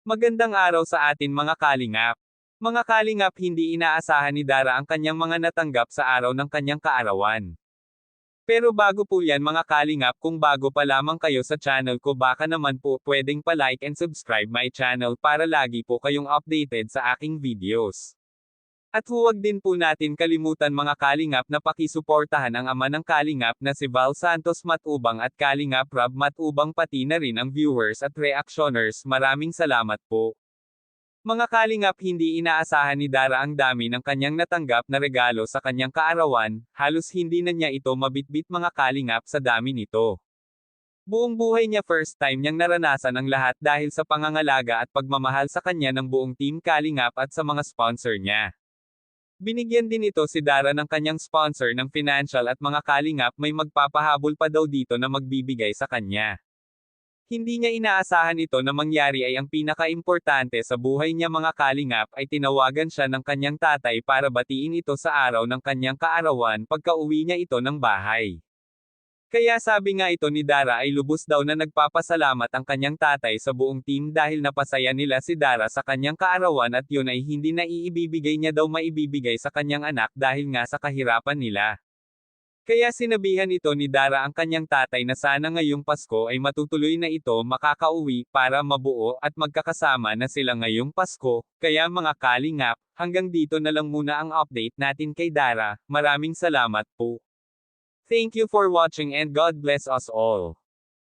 Magandang araw sa atin mga kalingap. Mga kalingap, hindi inaasahan ni Dara ang kanyang mga natanggap sa araw ng kanyang kaarawan. Pero bago po yan mga kalingap, kung bago pa lamang kayo sa channel ko, baka naman po pwedeng pa-like and subscribe my channel para lagi po kayong updated sa aking videos. At huwag din po natin kalimutan mga kalingap na pakisuportahan ang ama ng kalingap na si Val Santos Matubang at Kalingap Rob Matubang, pati na rin ang viewers at reactioners. Maraming salamat po. Mga kalingap, hindi inaasahan ni Dara ang dami ng kanyang natanggap na regalo sa kanyang kaarawan, halos hindi na niya ito mabitbit mga kalingap sa dami nito. Buong buhay niya first time niyang naranasan ang lahat dahil sa pangangalaga at pagmamahal sa kanya ng buong team Kalingap at sa mga sponsor niya. Binigyan din ito si Dara ng kanyang sponsor ng financial at mga kalingap may magpapahabol pa daw dito na magbibigay sa kanya. Hindi niya inaasahan ito na mangyari ay ang pinaka-importante sa buhay niya mga kalingap ay tinawagan siya ng kanyang tatay para batiin ito sa araw ng kanyang kaarawan pagka-uwi niya ito ng bahay. Kaya sabi nga ito ni Dara ay lubos daw na nagpapasalamat ang kanyang tatay sa buong team dahil napasaya nila si Dara sa kanyang kaarawan at yun ay hindi na iibibigay niya daw maibibigay sa kanyang anak dahil nga sa kahirapan nila. Kaya sinabihan ito ni Dara ang kanyang tatay na sana ngayong Pasko ay matutuloy na ito makakauwi para mabuo at magkakasama na sila ngayong Pasko. Kaya mga kalingap, hanggang dito na lang muna ang update natin kay Dara. Maraming salamat po. Thank you for watching and God bless us all.